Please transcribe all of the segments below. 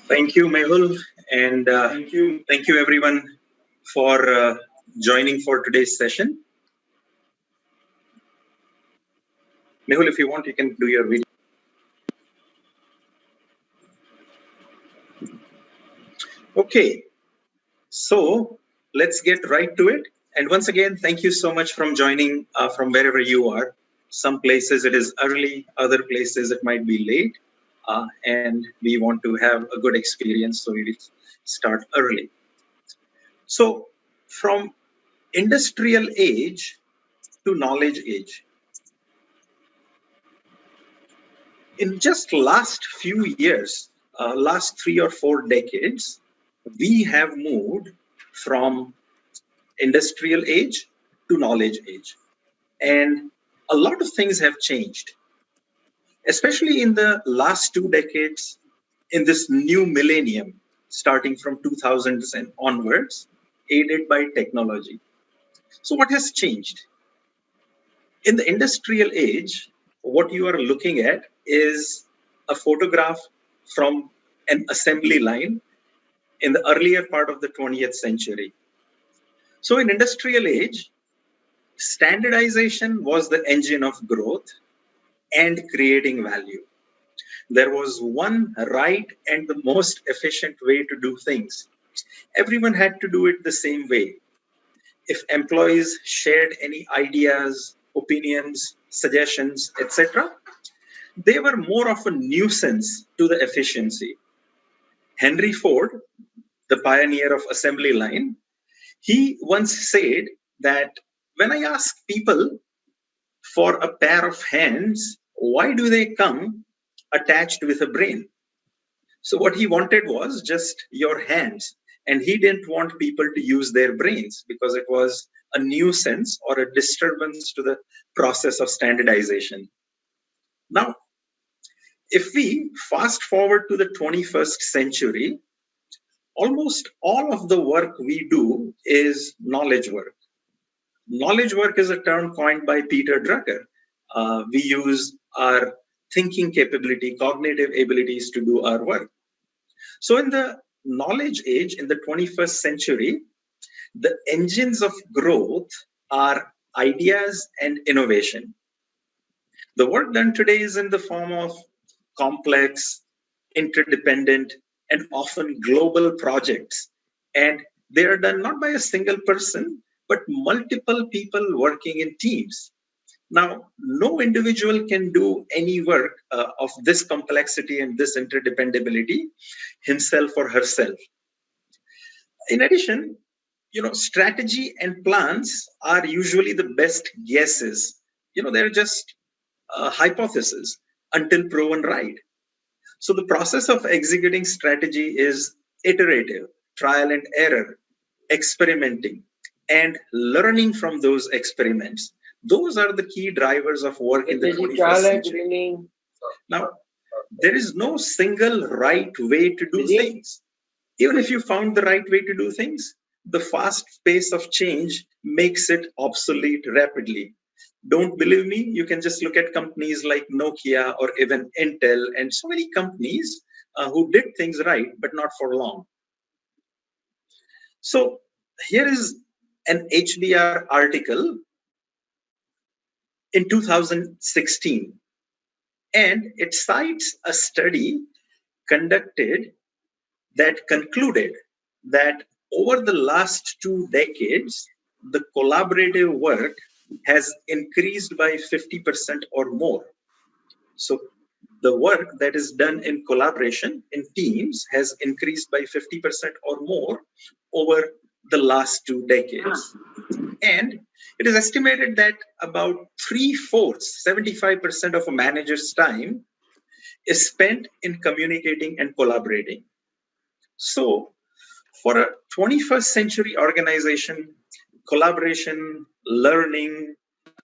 Thank you, Mehul, and thank you everyone for joining for today's session. Mehul, if you want, you can do your video. Okay, so let's get right to it. And once again, thank you so much from joining from wherever you are. Some places it is early, other places it might be late, and we want to have a good experience, so we will start early. So, from industrial age to knowledge age. In just last few years, last 3 or 4 decades, we have moved from industrial age to knowledge age. And a lot of things have changed, especially in the last 2 decades, in this new millennium, starting from 2000s and onwards, aided by technology. So what has changed? In the industrial age, what you are looking at is a photograph from an assembly line in the earlier part of the 20th century. So in industrial age, standardization was the engine of growth and creating value. There was one right and the most efficient way to do things. Everyone had to do it the same way. If employees shared any ideas, opinions, suggestions, etc., they were more of a nuisance to the efficiency. Henry Ford, the pioneer of assembly line, he once said that when I ask people for a pair of hands, why do they come attached with a brain? So what he wanted was just your hands. And he didn't want people to use their brains because it was a nuisance or a disturbance to the process of standardization. Now, if we fast forward to the 21st century, almost all of the work we do is knowledge work. Knowledge work is a term coined by Peter Drucker. We use our thinking capability, cognitive abilities to do our work. So in the knowledge age, in the 21st century, the engines of growth are ideas and innovation. The work done today is in the form of complex, interdependent, and often global projects. And they are done not by a single person, but multiple people working in teams. Now, no individual can do any work of this complexity and this interdependability himself or herself. In addition, strategy and plans are usually the best guesses. They're just hypotheses until proven right. So the process of executing strategy is iterative, trial and error, experimenting, and learning from those experiments. Those are the key drivers of work in the 21st century. Now, there is no single right way to do things. Even if you found the right way to do things, the fast pace of change makes it obsolete rapidly. Don't believe me? You can just look at companies like Nokia or even Intel and so many companies who did things right, but not for long. So here is an HBR article in 2016, and it cites a study conducted that concluded that over the last 2 decades, the collaborative work has increased by 50% or more. So the work that is done in collaboration in teams has increased by 50% or more over the last 2 decades. And it is estimated that about 3/4, 75% of a manager's time is spent in communicating and collaborating. So for a 21st century organization, collaboration, learning,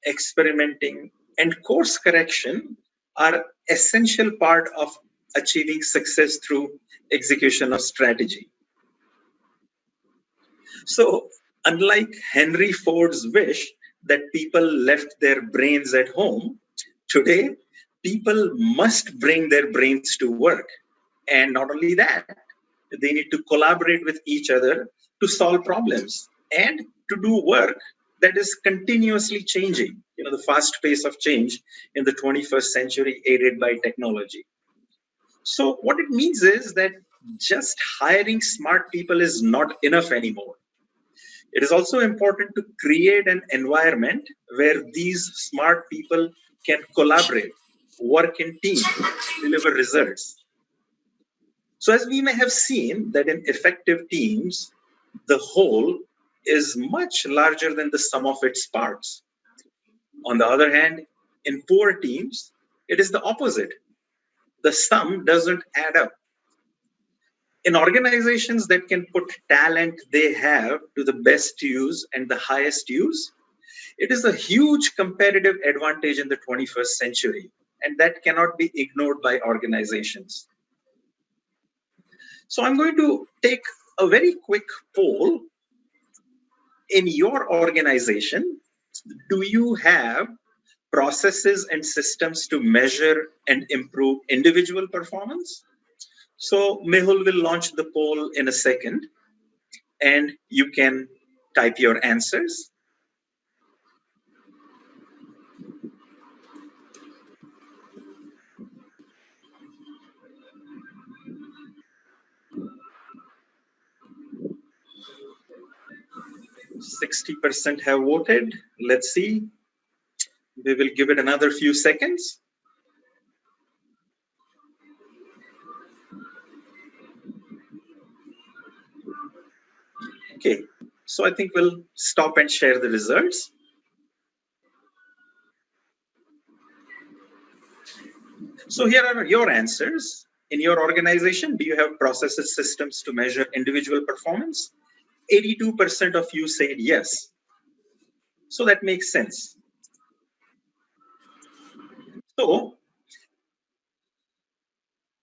experimenting, and course correction are essential part of achieving success through execution of strategy. So unlike Henry Ford's wish that people left their brains at home, today people must bring their brains to work. And not only that, They need to collaborate with each other to solve problems and to do work that is continuously changing. The fast pace of change in the 21st century aided by technology. So what it means is that just hiring smart people is not enough anymore. It is also important to create an environment where these smart people can collaborate, work in team, deliver results. So as we may have seen that in effective teams, the whole is much larger than the sum of its parts. On the other hand, in poor teams, it is the opposite. The sum doesn't add up. In organizations that can put talent they have to the best use and the highest use, it is a huge competitive advantage in the 21st century, and that cannot be ignored by organizations. So I'm going to take a very quick poll. In your organization, do you have processes and systems to measure and improve individual performance? So Mehul will launch the poll in a second, and you can type your answers. %60 have voted. Let's see. We will give it another few seconds. Okay, so I think we'll stop and share the results. So here are your answers. In your organization, do you have processes, systems to measure individual performance? 82% of you said yes. So that makes sense. So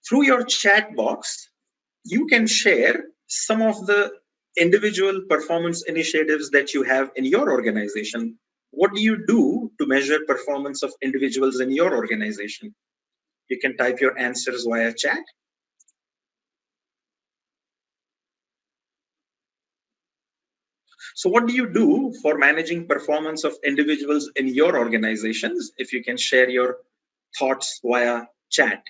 through your chat box, you can share some of the individual performance initiatives that you have in your organization. What do you do to measure performance of individuals in your organization? You can type your answers via chat. So what do you do for managing performance of individuals in your organizations? If you can share your thoughts via chat.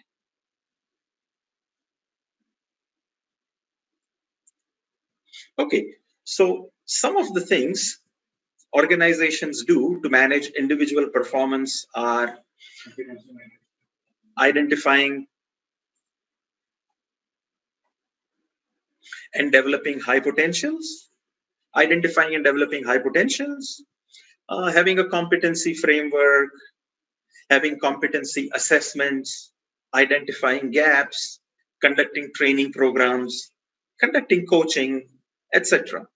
Okay, so some of the things organizations do to manage individual performance are identifying and developing high potentials, having a competency framework, having competency assessments, identifying gaps, conducting training programs, conducting coaching, etc.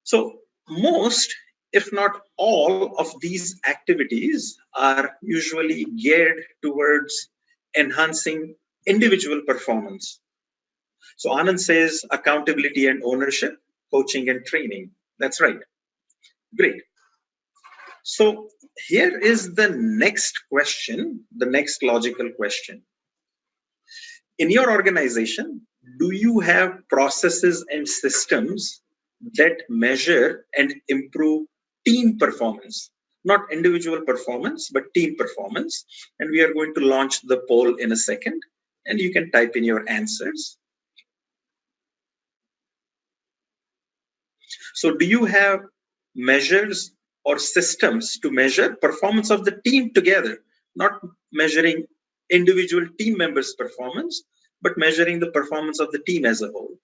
So most, if not all, of these activities are usually geared towards enhancing individual performance. So Anand says accountability and ownership, coaching and training. That's right. Great. So here is the next question, the next logical question. In your organization, do you have processes and systems that measure and improve team performance? Not individual performance, but team performance. And we are going to launch the poll in a second, and you can type in your answers. So do you have measures or systems to measure performance of the team together, not measuring individual team members' performance, but measuring the performance of the team as a whole?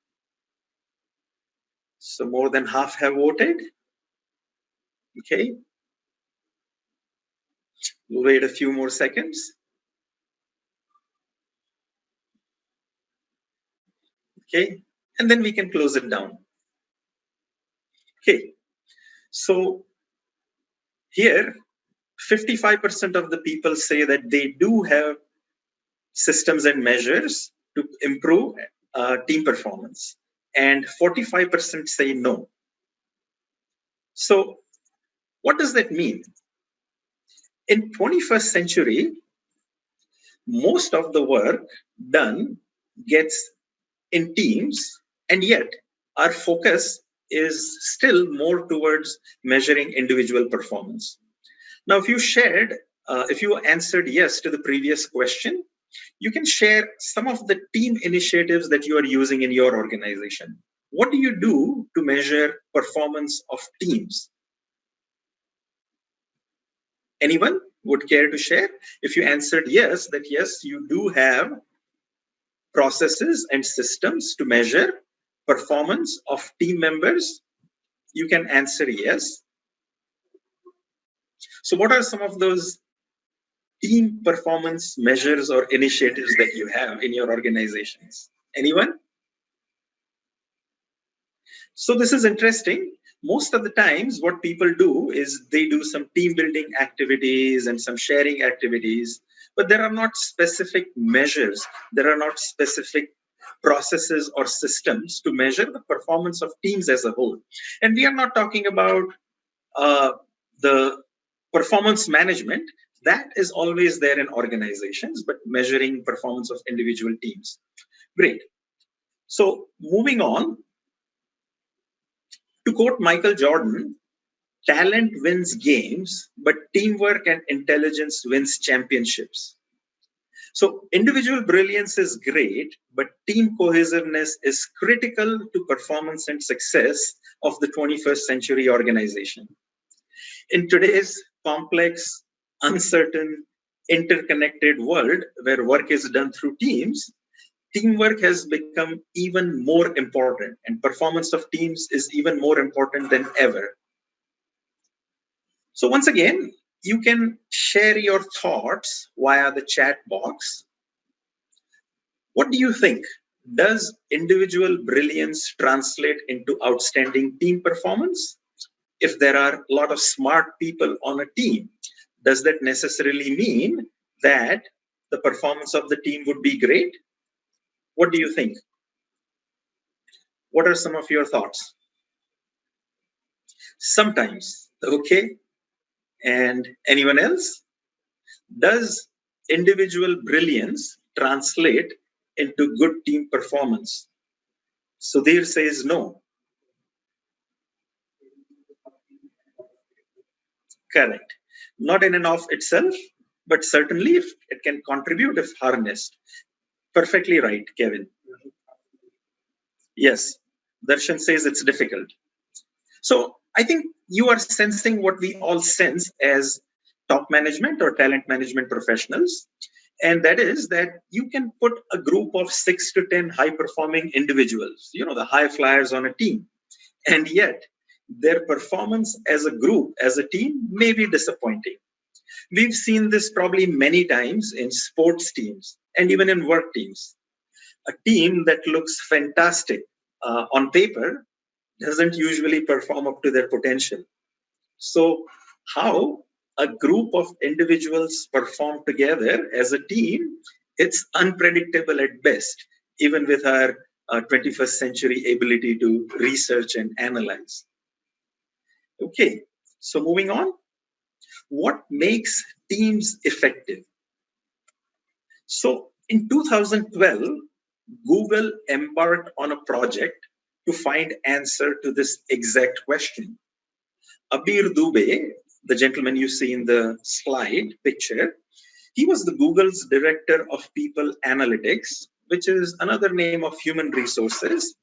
So more than half have voted. Okay. We'll wait a few more seconds. Okay. And then we can close it down. Okay. So here, 55% of the people say that they do have systems and measures to improve team performance, and 45% say no. So what does that mean? In 21st century, most of the work done gets in teams, and yet our focus is still more towards measuring individual performance. Now, if you answered yes to the previous question, you can share some of the team initiatives that you are using in your organization. What do you do to measure performance of teams? Anyone would care to share? If you answered yes, that yes, you do have processes and systems to measure performance of team members, you can answer yes. So what are some of those team performance measures or initiatives that you have in your organizations? Anyone? So this is interesting. Most of the times what people do is they do some team building activities and some sharing activities, but there are not specific measures. There are not specific processes or systems to measure the performance of teams as a whole. And we are not talking about the performance management. That is always there in organizations, but measuring performance of individual teams. Great. So moving on, to quote Michael Jordan, talent wins games, but teamwork and intelligence wins championships. So individual brilliance is great, but team cohesiveness is critical to performance and success of the 21st century organization. In today's complex, uncertain, interconnected world where work is done through teams, teamwork has become even more important, and performance of teams is even more important than ever. So once again, you can share your thoughts via the chat box. What do you think? Does individual brilliance translate into outstanding team performance? If there are a lot of smart people on a team, does that necessarily mean that the performance of the team would be great? What do you think? What are some of your thoughts? Sometimes, okay. And anyone else? Does individual brilliance translate into good team performance? Sudhir says no. Correct. Not in and of itself, but certainly if it can contribute if harnessed. Perfectly right, Kevin. Yes, Darshan says it's difficult. So I think you are sensing what we all sense as top management or talent management professionals. And that is that you can put a group of 6 to 10 high performing individuals, the high flyers on a team. And yet their performance as a group, as a team, may be disappointing. We've seen this probably many times in sports teams and even in work teams. A team that looks fantastic on paper doesn't usually perform up to their potential. So, how a group of individuals perform together as a team, it's unpredictable at best, even with our 21st century ability to research and analyze. Okay, so moving on. What makes teams effective? So, in 2012, Google embarked on a project to find answer to this exact question. Abir Dubey, the gentleman you see in the slide picture, he was the Google's director of people analytics, which is another name of human resources.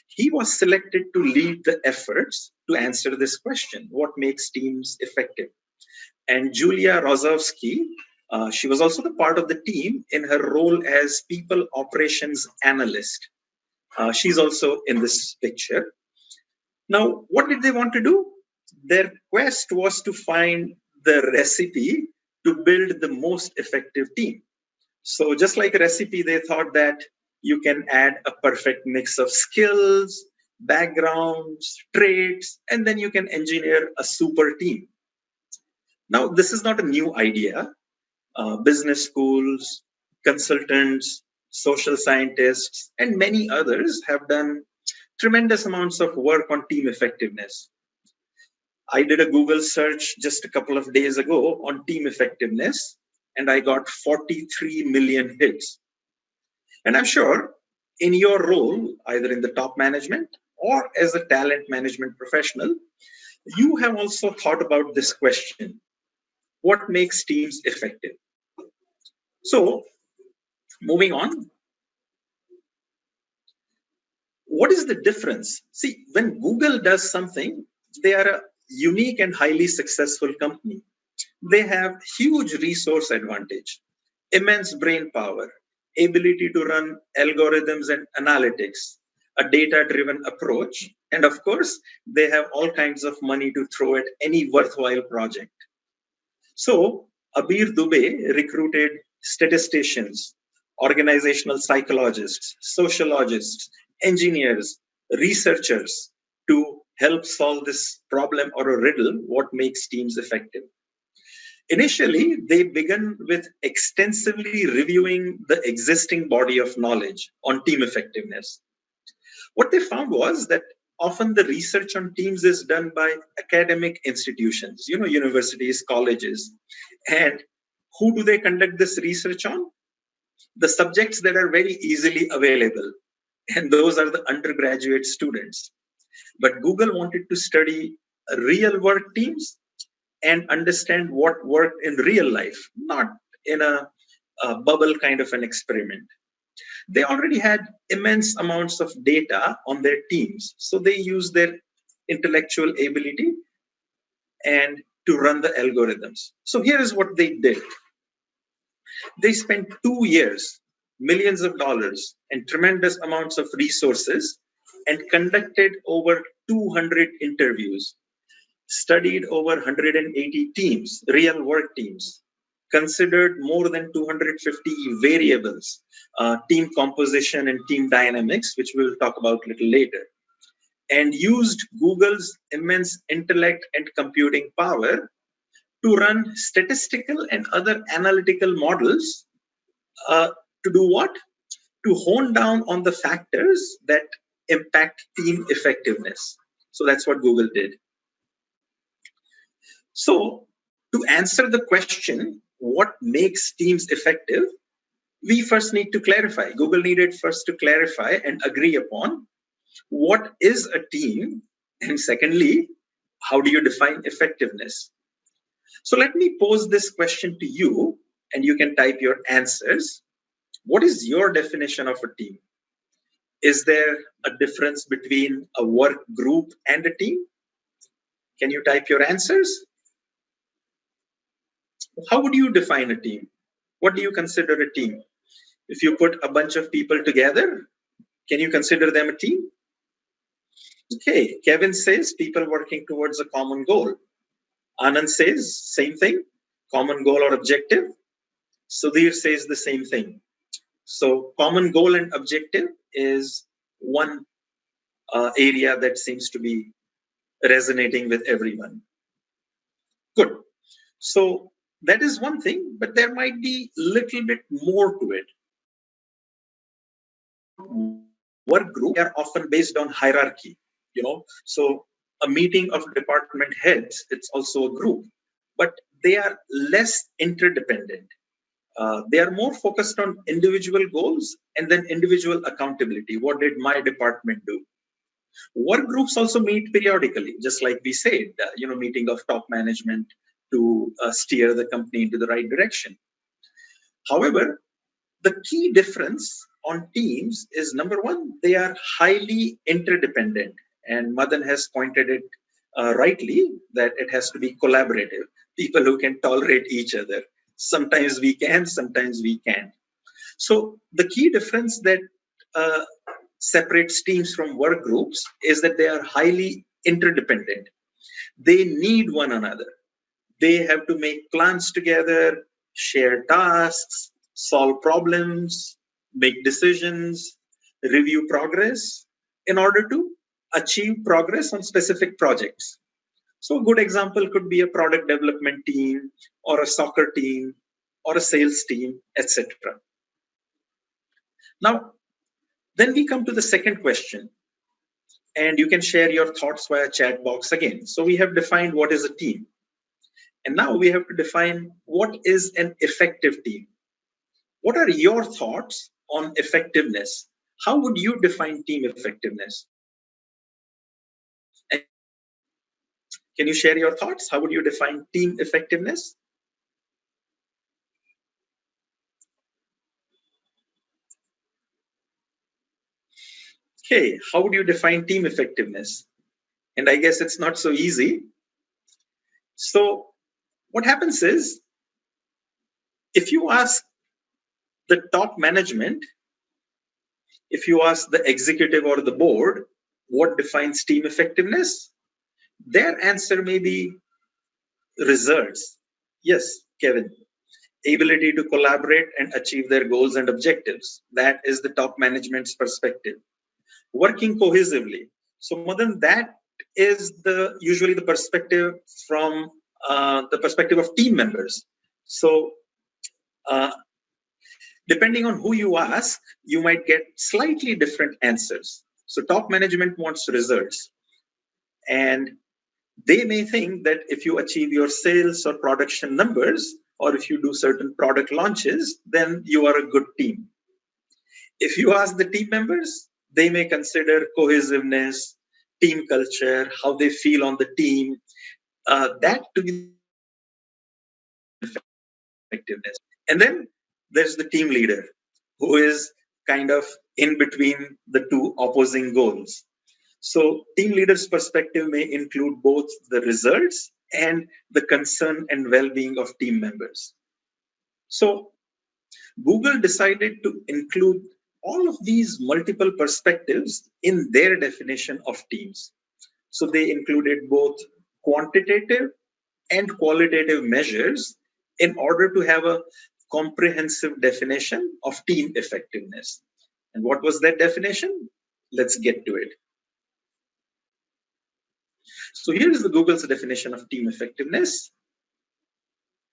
He was selected to lead the efforts to answer this question: what makes teams effective? And Julia Rozovsky, she was also the part of the team in her role as people operations analyst. She's also in this picture. Now, what did they want to do? Their quest was to find the recipe to build the most effective team. So just like a recipe, they thought that you can add a perfect mix of skills, backgrounds, traits, and then you can engineer a super team. Now, this is not a new idea. Business schools, consultants, social scientists, and many others have done tremendous amounts of work on team effectiveness. I did a Google search just a couple of days ago on team effectiveness, and I got 43 million hits. And I'm sure In your role, either in the top management or as a talent management professional, you have also thought about this question: what makes teams effective? So, moving on, what is the difference? See, when Google does something, they are a unique and highly successful company. They have huge resource advantage, immense brain power, ability to run algorithms and analytics, a data-driven approach, and of course, they have all kinds of money to throw at any worthwhile project. So, Abir Dubey recruited statisticians, organizational psychologists, sociologists, engineers, researchers to help solve this problem or a riddle: what makes teams effective? Initially, they began with extensively reviewing the existing body of knowledge on team effectiveness. What they found was that often the research on teams is done by academic institutions, universities, colleges. And who do they conduct this research on? The subjects that are very easily available. And those are the undergraduate students. But Google wanted to study real world teams and understand what worked in real life, not in a bubble kind of an experiment. They already had immense amounts of data on their teams, so they used their intellectual ability and to run the algorithms. So here is what they did. They spent 2 years, millions of dollars, and tremendous amounts of resources, and conducted over 200 interviews, studied over 180 teams, real work teams, considered more than 250 variables, team composition and team dynamics, which we'll talk about a little later, and used Google's immense intellect and computing power to run statistical and other analytical models uh, to do what? To hone down on the factors that impact team effectiveness. So that's what Google did. So, to answer the question, what makes teams effective, we first need to clarify. Google needed first to clarify and agree upon what is a team, and secondly, how do you define effectiveness? So, let me pose this question to you, and you can type your answers. What is your definition of a team? Is there a difference between a work group and a team? Can you type your answers? How would you define a team? What do you consider a team? If you put a bunch of people together, can you consider them a team? Okay, Kevin says people working towards a common goal. Anand says same thing, common goal or objective. Sudhir says the same thing. So common goal and objective is one area that seems to be resonating with everyone. Good. So that is one thing, but there might be a little bit more to it. Work group are often based on hierarchy, So a meeting of department heads, it's also a group, but they are less interdependent. They are more focused on individual goals and then individual accountability. What did my department do? Work groups also meet periodically, just like we said, meeting of top management to steer the company into the right direction. However, the key difference on teams is, number one, they are highly interdependent. And Madan has pointed it rightly that it has to be collaborative. People who can tolerate each other. Sometimes we can, sometimes we can't. So the key difference that separates teams from work groups is that they are highly interdependent. They need one another. They have to make plans together, share tasks, solve problems, make decisions, review progress in order to achieve progress on specific projects. So a good example could be a product development team or a soccer team or a sales team, etc. Now, then we come to the second question, and you can share your thoughts via chat box again. So we have defined what is a team. And now we have to define what is an effective team. What are your thoughts on effectiveness? How would you define team effectiveness? Can you share your thoughts? How would you define team effectiveness? Okay, how would you define team effectiveness? And I guess it's not so easy. So, what happens is, if you ask the top management, if you ask the executive or the board, what defines team effectiveness? Their answer may be results. Yes, Kevin. Ability to collaborate and achieve their goals and objectives. That is the top management's perspective. Working cohesively. So, Madan, that is the usually the perspective from the perspective of team members. So, uh, depending on who you ask, you might get slightly different answers. So, top management wants results, and they may think that if you achieve your sales or production numbers, or if you do certain product launches, then you are a good team. If you ask the team members, they may consider cohesiveness, team culture, how they feel on the team, that to be effectiveness. And then there's the team leader, who is kind of in between the two opposing goals. So, team leader's perspective may include both the results and the concern and well being of team members. So, Google decided to include all of these multiple perspectives in their definition of teams. So, they included both quantitative and qualitative measures in order to have a comprehensive definition of team effectiveness. And what was that definition? Let's get to it. So here is the Google's definition of team effectiveness.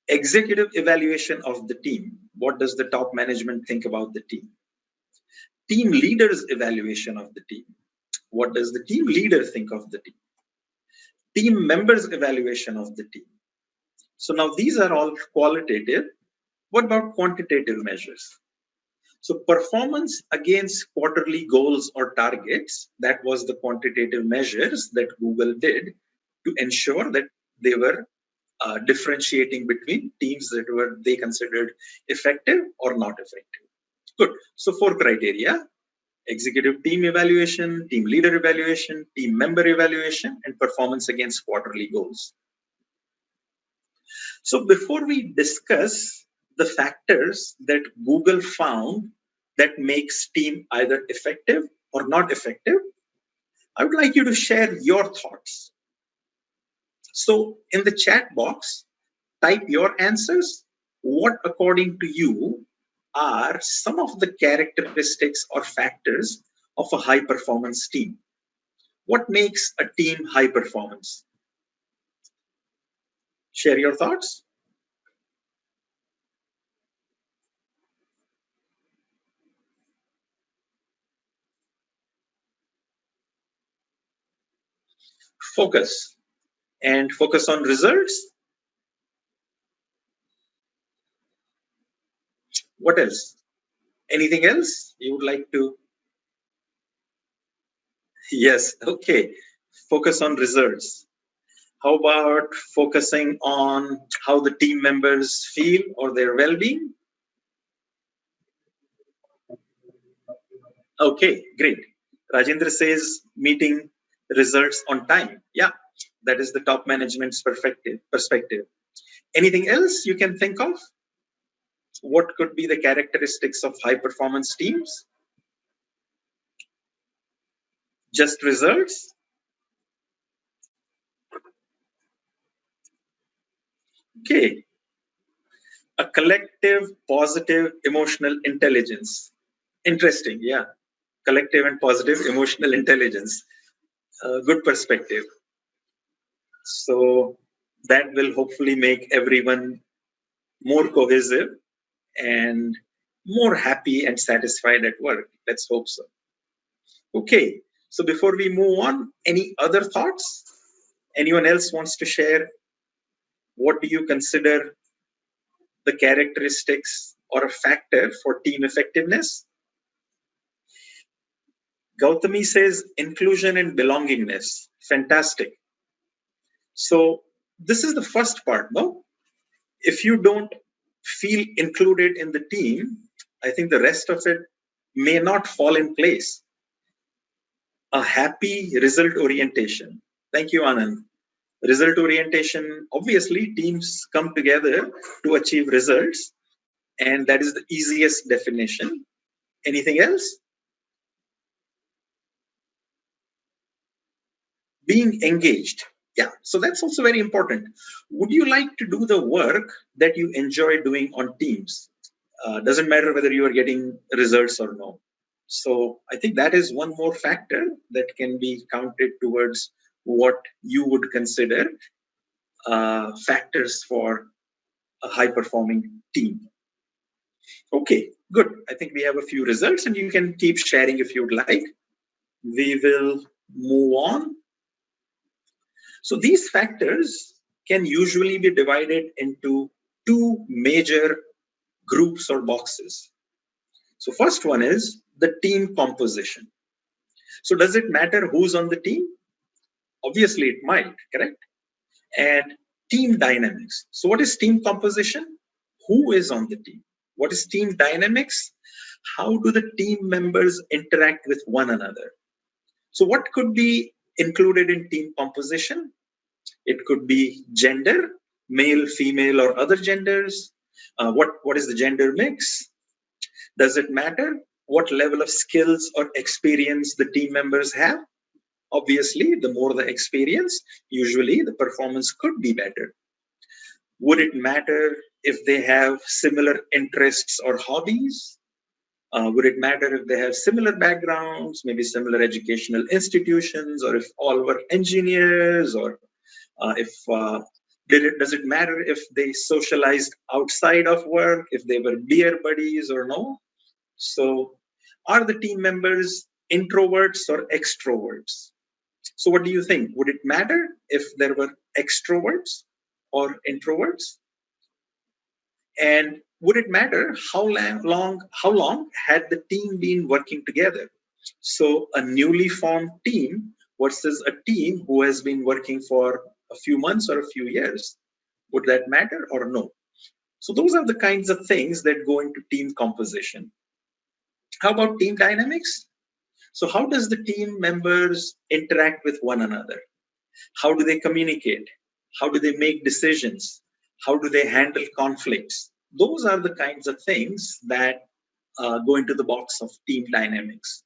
Executive evaluation of the team. What does the top management think about the team? Team leaders evaluation of the team. What does the team leader think of the team? Team members evaluation of the team. So now these are all qualitative. What about quantitative measures? So performance against quarterly goals or targets, that was the quantitative measures that Google did to ensure that they were differentiating between teams that were they considered effective or not effective. Good. So 4 criteria: executive team evaluation, team leader evaluation, team member evaluation, and performance against quarterly goals. So before we discuss the factors that Google found that makes team either effective or not effective, I would like you to share your thoughts. So in the chat box, type your answers. What, according to you, are some of the characteristics or factors of a high performance team? What makes a team high performance? Share your thoughts. Focus. And focus on results. What else? Anything else you would like to? Yes, okay. Focus on results. How about focusing on how the team members feel or their well being? Okay, great. Rajendra says meeting results on time. Yeah, that is the top management's perspective. Anything else you can think of? What could be the characteristics of high performance teams? Just results? Okay. A collective, positive, emotional intelligence. Interesting, yeah. Collective and positive emotional intelligence. Good perspective. So that will hopefully make everyone more cohesive and more happy and satisfied at work. Let's hope so. Okay, so before we move on, any other thoughts? Anyone else wants to share? What do you consider the characteristics or a factor for team effectiveness? Gautami says inclusion and belongingness. Fantastic. So this is the first part, no? If you don't feel included in the team, I think the rest of it may not fall in place. A happy result orientation. Thank you, Anand. Result orientation, obviously, teams come together to achieve results, and that is the easiest definition. Anything else? Being engaged. Yeah, so that's also very important. Would you like to do the work that you enjoy doing on teams? Doesn't matter whether you are getting results or no. So I think that is one more factor that can be counted towards what you would consider factors for a high performing team. Okay, good. I think we have a few results and you can keep sharing if you'd like. We will move on. So these factors can usually be divided into two major groups or boxes. So first one is the team composition. So does it matter who's on the team? Obviously it might, correct? And team dynamics. So what is team composition? Who is on the team? What is team dynamics? How do the team members interact with one another? So what could be included in team composition? It could be gender, male, female, or other genders. What is the gender mix? Does it matter what level of skills or experience the team members have? Obviously, the more the experience, usually the performance could be better. Would it matter if they have similar interests or hobbies? Would it matter if they have similar backgrounds, maybe similar educational institutions, or if all were engineers, or if does it matter if they socialized outside of work, if they were beer buddies or no? So, are the team members introverts or extroverts? So, what do you think? Would it matter if there were extroverts or introverts? And would it matter how long had the team been working together? So, a newly formed team versus a team who has been working for a few months or a few years. Would that matter or no? So, those are the kinds of things that go into team composition. How about team dynamics? So, how does the team members interact with one another? How do they communicate? How do they make decisions? How do they handle conflicts? Those are the kinds of things that go into the box of team dynamics.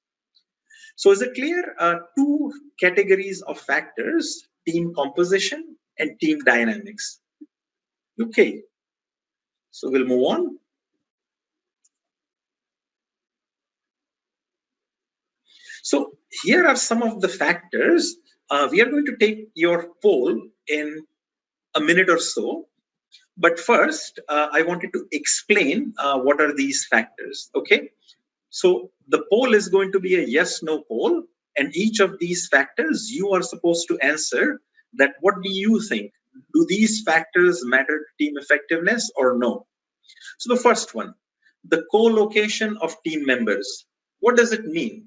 So, is it clear? Two categories of factors: team composition and team dynamics. Okay, so we'll move on. So here are some of the factors. We are going to take your poll in a minute or so. But first, I wanted to explain what are these factors. Okay. So the poll is going to be a yes/no poll. And each of these factors, you are supposed to answer that what do you think? Do these factors matter to team effectiveness or no? So the first one, the co-location of team members. What does it mean?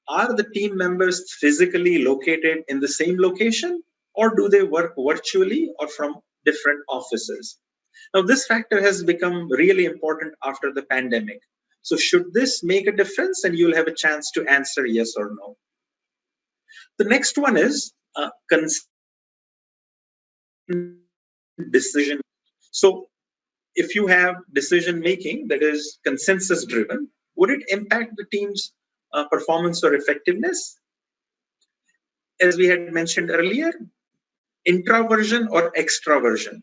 Are the team members physically located in the same location, or do they work virtually or from different offices? Now, this factor has become really important after the pandemic. So, should this make a difference? And you'll have a chance to answer yes or no. The next one is decision. So, if you have decision making that is consensus driven, would it impact the team's performance or effectiveness? As we had mentioned earlier, introversion or extroversion.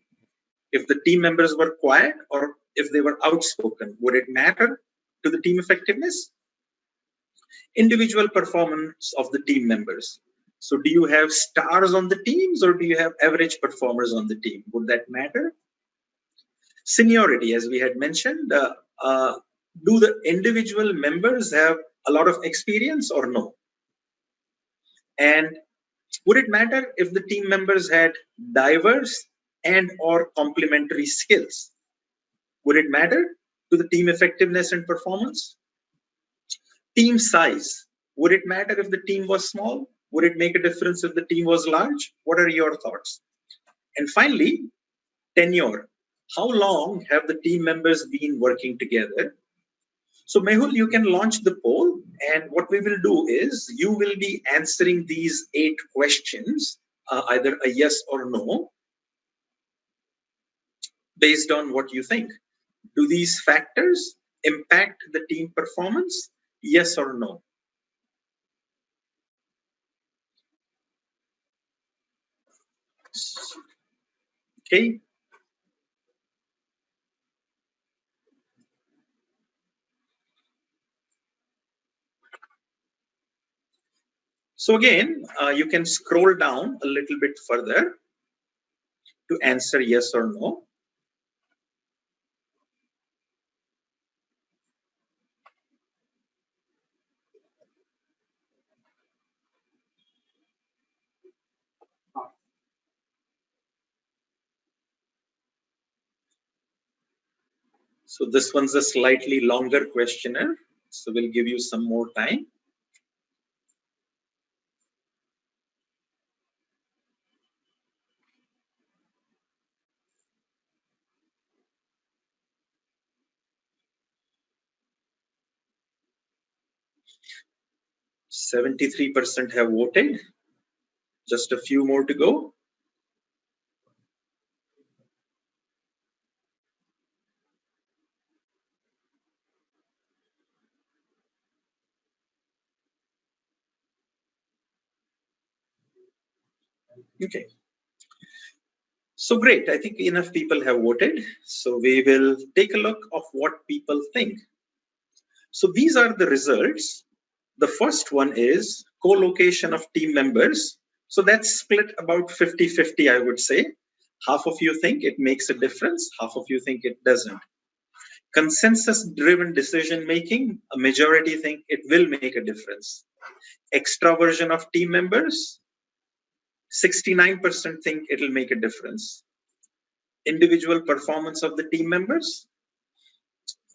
If the team members were quiet or if they were outspoken, would it matter to the team effectiveness? Individual performance of the team members. So do you have stars on the teams or do you have average performers on the team? Would that matter? Seniority, as we had mentioned, do the individual members have a lot of experience or no? And would it matter if the team members had diverse and or complementary skills? Would it matter to the team effectiveness and performance? Team size. Would it matter if the team was small? Would it make a difference if the team was large? What are your thoughts? And finally, tenure. How long have the team members been working together? So Mehul, you can launch the poll, and what we will do is you will be answering these 8 questions, either a yes or no, based on what you think. Do these factors impact the team performance? Yes or no? Okay. So again, you can scroll down a little bit further to answer yes or no. So this one's a slightly longer questionnaire, so we'll give you some more time. %73% have voted. Just a few more to go. Okay. So great. I think enough people have voted. So we will take a look of what people think. So these are the results. The first one is co-location of team members. So that's split about 50-50, I would say. Half of you think it makes a difference, half of you think it doesn't. Consensus-driven decision making, a majority think it will make a difference. Extraversion of team members, 69% think it'll make a difference. Individual performance of the team members,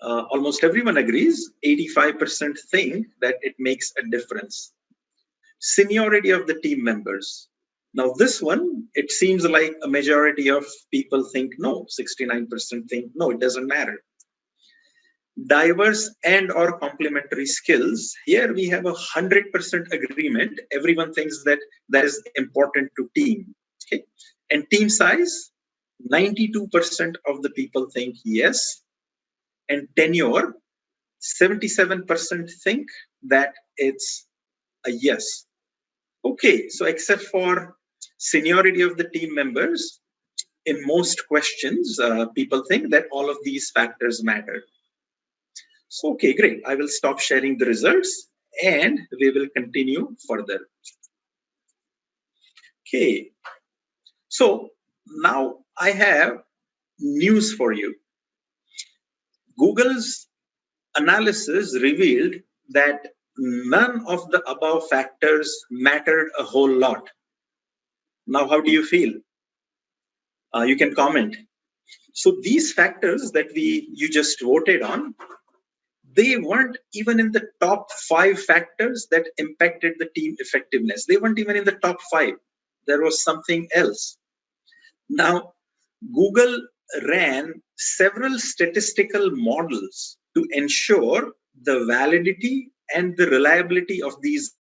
almost everyone agrees, 85% think that it makes a difference. Seniority of the team members. Now this one, it seems like a majority of people think no, 69% think no, it doesn't matter. Diverse and or complementary skills. Here we have 100% agreement. Everyone thinks that that is important to team. Okay. And team size, 92% of the people think yes. And tenure, 77% think that it's a yes. Okay, so except for seniority of the team members, in most questions, people think that all of these factors matter. So, okay, great. I will stop sharing the results and we will continue further. Okay, so now I have news for you. Google's analysis revealed that none of the above factors mattered a whole lot. Now, how do you feel? You can comment. So these factors that you just voted on, they weren't even in the top 5 factors that impacted the team effectiveness. They weren't even in the top 5. There was something else. Now, Google ran several statistical models to ensure the validity and the reliability of these.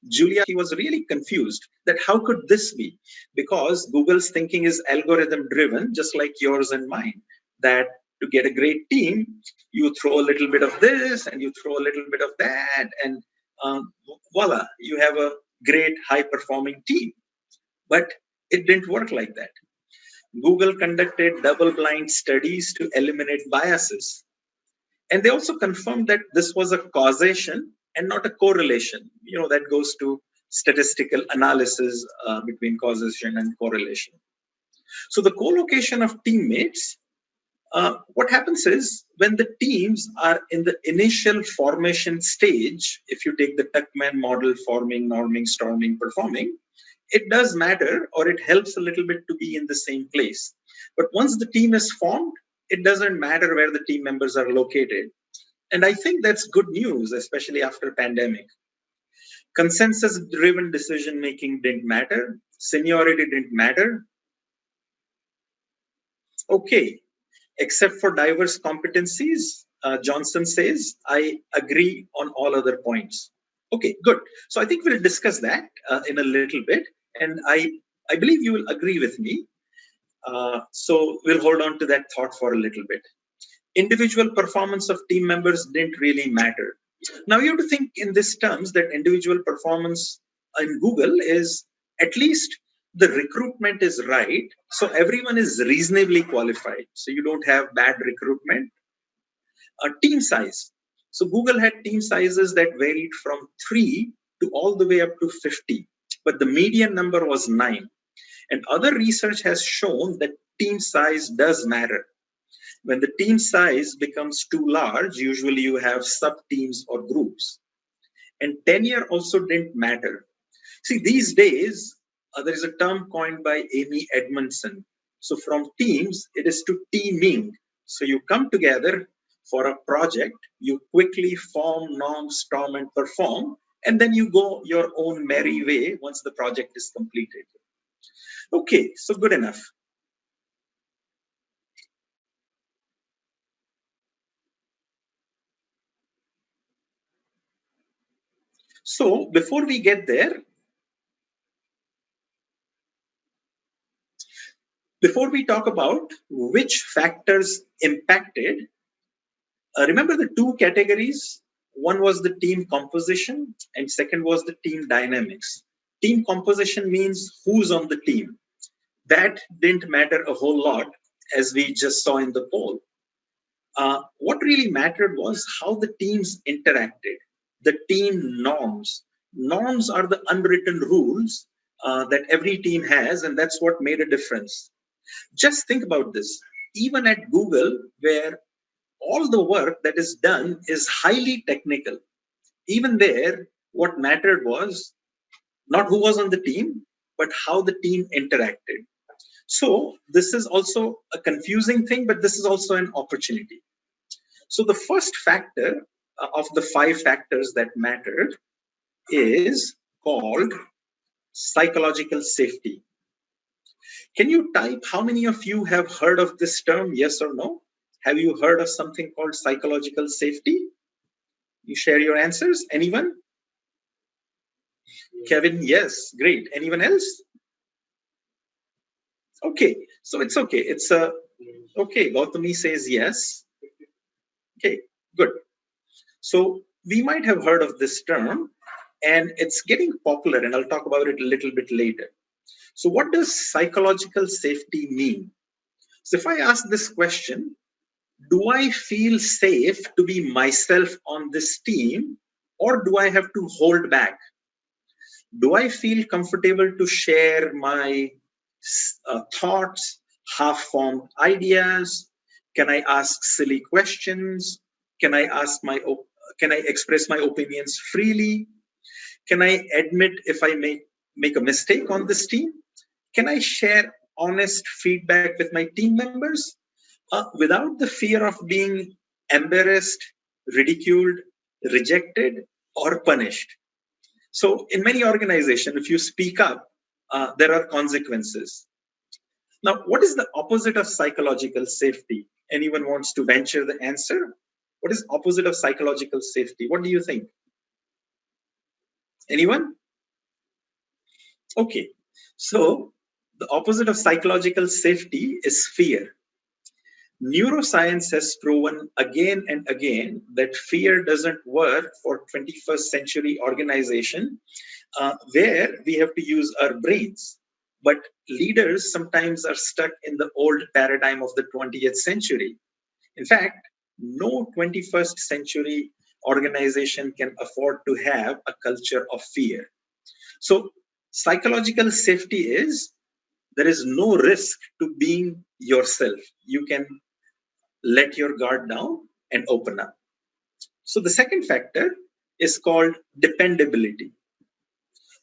Julia, he was really confused that how could this be? Because Google's thinking is algorithm driven, just like yours and mine, that to get a great team, you throw a little bit of this and you throw a little bit of that, and voila, you have a great high performing team. But it didn't work like that. Google conducted double blind studies to eliminate biases. And they also confirmed that this was a causation and not a correlation. That goes to statistical analysis between causation and correlation. So the co-location of teammates, what happens is when the teams are in the initial formation stage, if you take the Tuckman model, forming, norming, storming, performing, it does matter, or it helps a little bit to be in the same place. But once the team is formed, it doesn't matter where the team members are located. And I think that's good news, especially after pandemic. Consensus driven decision making didn't matter. Seniority didn't matter. Okay, except for diverse competencies, Johnson says, I agree on all other points. Okay, good. So I think we'll discuss that in a little bit. And I believe you will agree with me. So we'll hold on to that thought for a little bit. Individual performance of team members didn't really matter. Now you have to think in these terms that individual performance in Google is at least the recruitment is right. So everyone is reasonably qualified. So you don't have bad recruitment. Team size. So Google had team sizes that varied from 3 to all the way up to 50. But the median number was 9. And other research has shown that team size does matter. When the team size becomes too large, usually you have sub-teams or groups. And tenure also didn't matter. See, these days, there is a term coined by Amy Edmondson. So from teams, it is to teaming. So you come together for a project, you quickly form, norm, storm, and perform, and then you go your own merry way once the project is completed. Okay, so good enough. So before we get there, before we talk about which factors impacted, remember the two categories? One was the team composition and second was the team dynamics. Team composition means who's on the team. That didn't matter a whole lot, as we just saw in the poll. What really mattered was how the teams interacted, the team norms. Norms are the unwritten rules that every team has, and that's what made a difference. Just think about this. Even at Google, where all the work that is done is highly technical, even there, what mattered was not who was on the team, but how the team interacted. So, this is also a confusing thing, but this is also an opportunity. So, the first factor of the 5 factors that mattered is called psychological safety. Can you type how many of you have heard of this term, yes or no? Have you heard of something called psychological safety? You share your answers. Anyone? Kevin, yes, great. Anyone else? Okay, so it's okay. It's a okay. Gautami says yes. Okay, good. So we might have heard of this term, and it's getting popular, and I'll talk about it a little bit later. So, what does psychological safety mean? So, if I ask this question, do I feel safe to be myself on this team, or do I have to hold back? Do I feel comfortable to share my thoughts, half-formed ideas? Can I ask silly questions? Can I can I express my opinions freely? Can I admit if I make a mistake on this team? Can I share honest feedback with my team members without the fear of being embarrassed, ridiculed, rejected, or punished? So, in many organizations, if you speak up, there are consequences. Now, what is the opposite of psychological safety? Anyone wants to venture the answer? What is opposite of psychological safety? What do you think? Anyone? Okay. So, the opposite of psychological safety is fear. Neuroscience has proven again and again that fear doesn't work for 21st century organization where we have to use our brains. But leaders sometimes are stuck in the old paradigm of the 20th century. In fact, no 21st century organization can afford to have a culture of fear. So, psychological safety is there is no risk to being yourself. You can let your guard down and open up. So, the second factor is called dependability.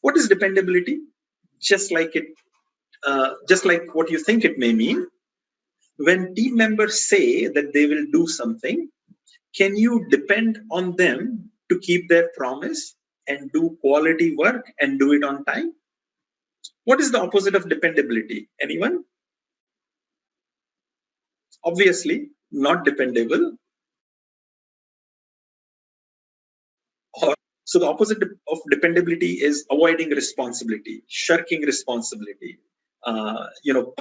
What is dependability? Just like just like what you think it may mean, when team members say that they will do something, Can you depend on them to keep their promise and do quality work and do it on time? What is the opposite of dependability? Anyone? Obviously, not dependable. Or so the opposite of dependability is avoiding responsibility, shirking responsibility,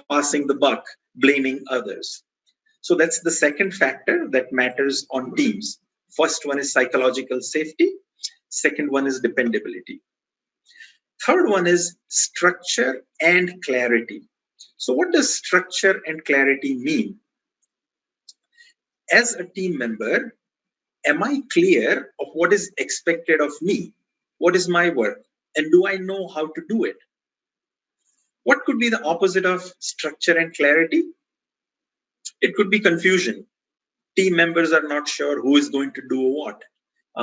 passing the buck, blaming others. So that's the second factor that matters on teams. First one is psychological safety. Second one is dependability. Third one is structure and clarity. So what does structure and clarity mean? As a team member, am I clear of what is expected of me? What is my work? And do I know how to do it? What could be the opposite of structure and clarity? It could be confusion. Team members are not sure who is going to do what.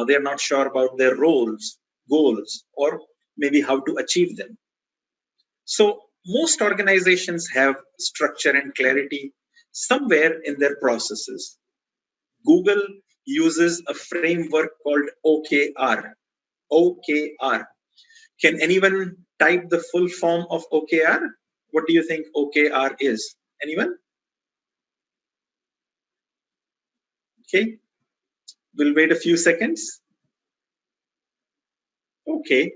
They are not sure about their roles, goals, or maybe how to achieve them. So most organizations have structure and clarity somewhere in their processes. Google uses a framework called OKR. OKR. Can anyone type the full form of OKR? What do you think OKR is? Anyone? Okay, we'll wait a few seconds. Okay,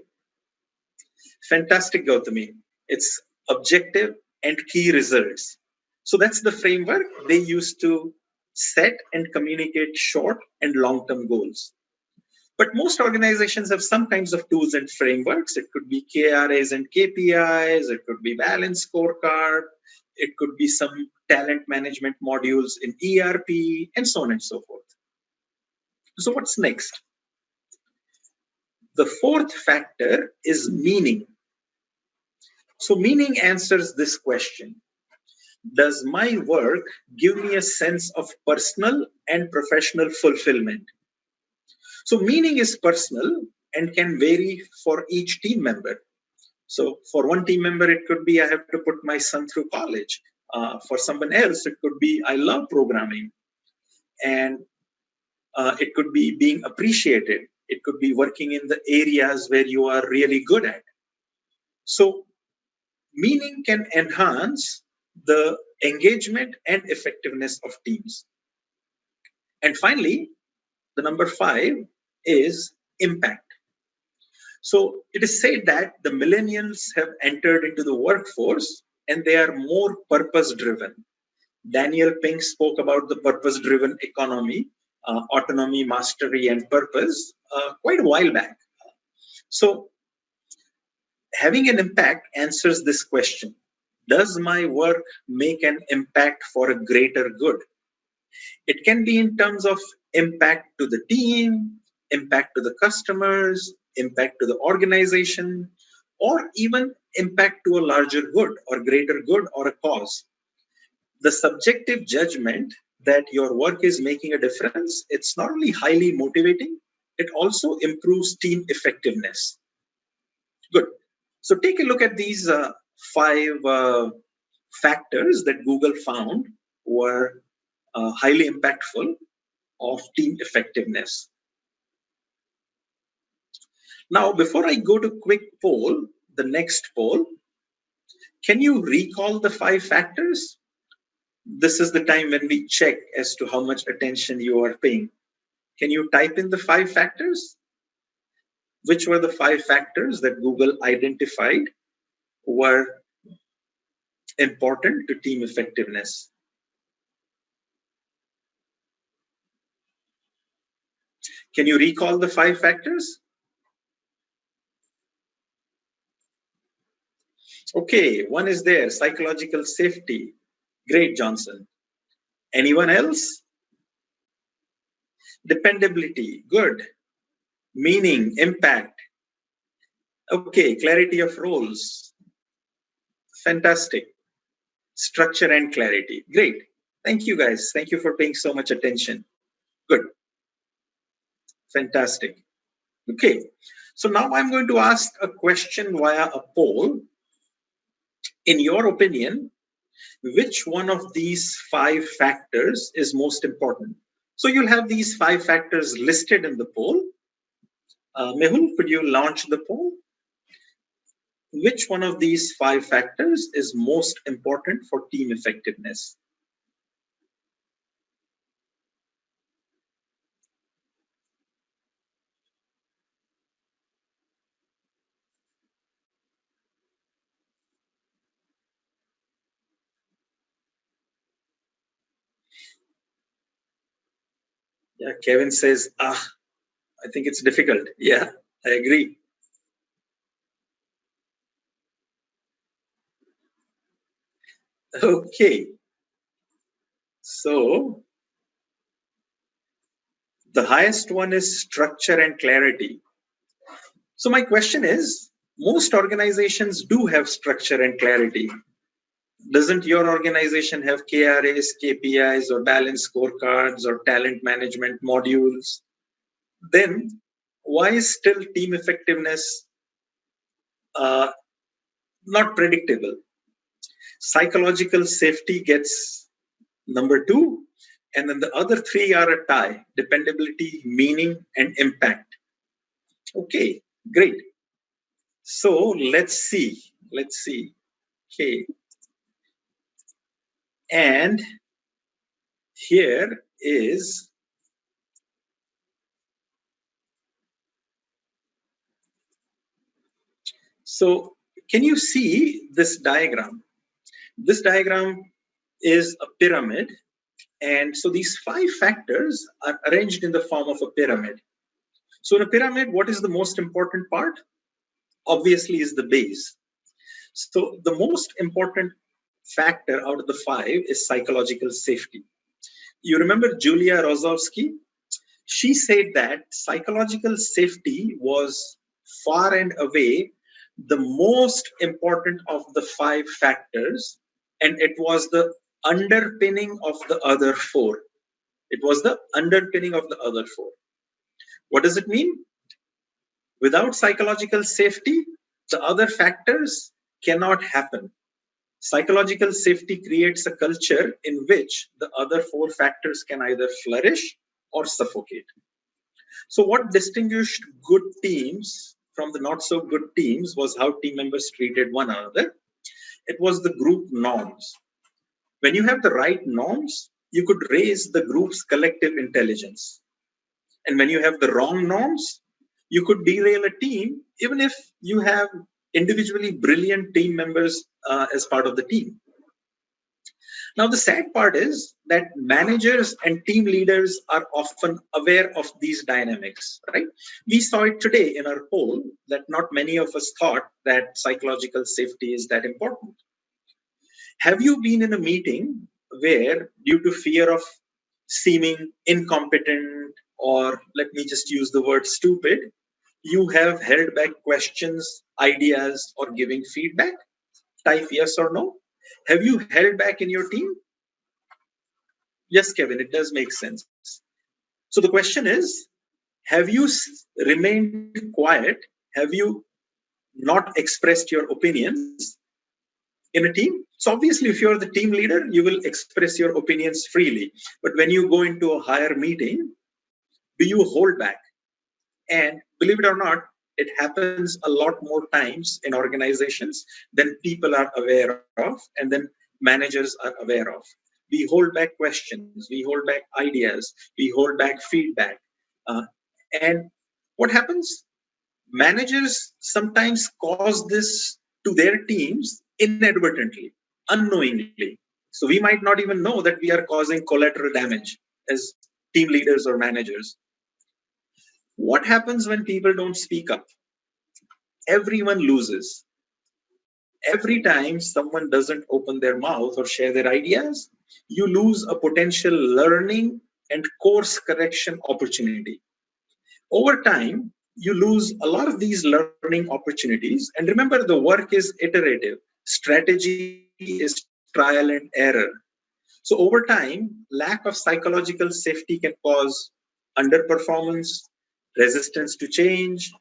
fantastic, Gautami. It's objective and key results. So that's the framework they use to set and communicate short and long-term goals. But most organizations have some kinds of tools and frameworks. It could be KRAs and KPIs, it could be balance scorecard, it could be some talent management modules in ERP, and so on and so forth. So what's next? The fourth factor is meaning. So meaning answers this question. Does my work give me a sense of personal and professional fulfillment? So meaning is personal and can vary for each team member. So for one team member, it could be I have to put my son through college. For someone else, it could be I love programming. And it could be being appreciated. It could be working in the areas where you are really good at. So meaning can enhance the engagement and effectiveness of teams. And finally, the number 5 is impact. So it is said that the millennials have entered into the workforce and they are more purpose driven. Daniel Pink spoke about the purpose driven economy, autonomy, mastery, and purpose quite a while back. So having an impact answers this question. Does my work make an impact for a greater good? It can be in terms of impact to the team, impact to the customers, impact to the organization, or even impact to a larger good or greater good or a cause. The subjective judgment that your work is making a difference, it's not only highly motivating, it also improves team effectiveness. Good. So take a look at these 5 factors that Google found were highly impactful of team effectiveness. Now, before I go to quick poll, the next poll, can you recall the 5 factors? This is the time when we check as to how much attention you are paying. Can you type in the 5 factors? Which were the 5 factors that Google identified were important to team effectiveness? Can you recall the 5 factors? Okay, one is there, psychological safety. Great, Johnson. Anyone else? Dependability, good. Meaning, impact. Okay, clarity of roles. Fantastic. Structure and clarity. Great. Thank you, guys. Thank you for paying so much attention. Good. Fantastic. Okay. So now I'm going to ask a question via a poll. In your opinion, which one of these 5 factors is most important? So you'll have these 5 factors listed in the poll. Mehul, could you launch the poll? Which one of these 5 factors is most important for team effectiveness? Yeah, Kevin says, I think it's difficult. Yeah, I agree. Okay. So the highest one is structure and clarity. So my question is, most organizations do have structure and clarity. Doesn't your organization have KRAs, KPIs, or balanced scorecards, or talent management modules? Then why is still team effectiveness uh, not predictable? Psychological safety gets number 2, and then the other 3 are a tie: dependability, meaning, and impact. Okay, great. So let's see. Let's see. Okay. And here is, so can you see this diagram? This diagram is a pyramid. And so these 5 factors are arranged in the form of a pyramid. So in a pyramid, what is the most important part? Obviously is the base. So the most important factor out of the 5 is psychological safety. You remember Julia Rozovsky? She said that psychological safety was far and away the most important of the 5 factors, and it was the underpinning of the other 4. It was the underpinning of the other 4. What does it mean? Without psychological safety, the other factors cannot happen. Psychological safety creates a culture in which the other 4 factors can either flourish or suffocate. So, what distinguished good teams from the not so good teams was how team members treated one another. It was the group norms. When you have the right norms, you could raise the group's collective intelligence. And when you have the wrong norms, you could derail a team, even if you have individually brilliant team members as part of the team. Now, the sad part is that managers and team leaders are often aware of these dynamics, right? We saw it today in our poll that not many of us thought that psychological safety is that important. Have you been in a meeting where, due to fear of seeming incompetent, or let me just use the word stupid, you have held back questions, ideas, or giving feedback? Type yes or no. Have you held back in your team? Yes, Kevin, it does make sense. So the question is, have you remained quiet? Have you not expressed your opinions in a team? So obviously, if you're the team leader, you will express your opinions freely. But when you go into a higher meeting, do you hold back? And believe it or not, it happens a lot more times in organizations than people are aware of, and then managers are aware of. We hold back questions, we hold back ideas, we hold back feedback. And what happens? Managers sometimes cause this to their teams inadvertently, unknowingly. So we might not even know that we are causing collateral damage as team leaders or managers. What happens when people don't speak up? Everyone loses. Every time someone doesn't open their mouth or share their ideas, you lose a potential learning and course correction opportunity. Over time, you lose a lot of these learning opportunities. And remember, the work is iterative, strategy is trial and error. So, over time, lack of psychological safety can cause underperformance, resistance to change,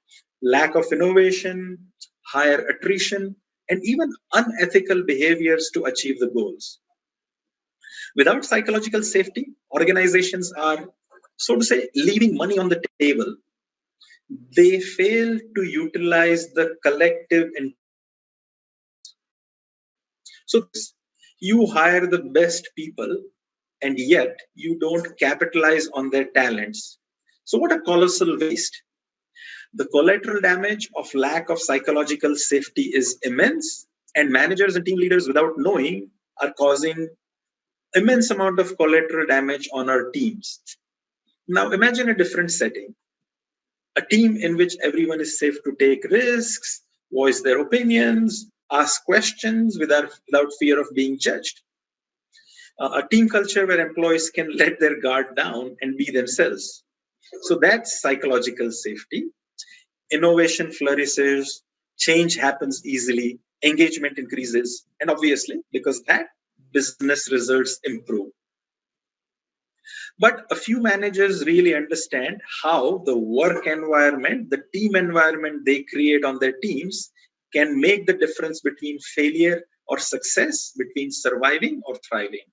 lack of innovation, higher attrition, and even unethical behaviors to achieve the goals. Without psychological safety, organizations are so to say, leaving money on the table. They fail to utilize the collective intelligence. So you hire the best people and yet you don't capitalize on their talents. So what a colossal waste. The collateral damage of lack of psychological safety is immense, and managers and team leaders without knowing are causing immense amount of collateral damage on our teams. Now imagine a different setting, a team in which everyone is safe to take risks, voice their opinions, ask questions without fear of being judged. A team culture where employees can let their guard down and be themselves. So that's psychological safety. Innovation flourishes, change happens easily, engagement increases, and obviously, because of that, business results improve. But a few managers really understand how the work environment, the team environment they create on their teams can make the difference between failure or success, between surviving or thriving.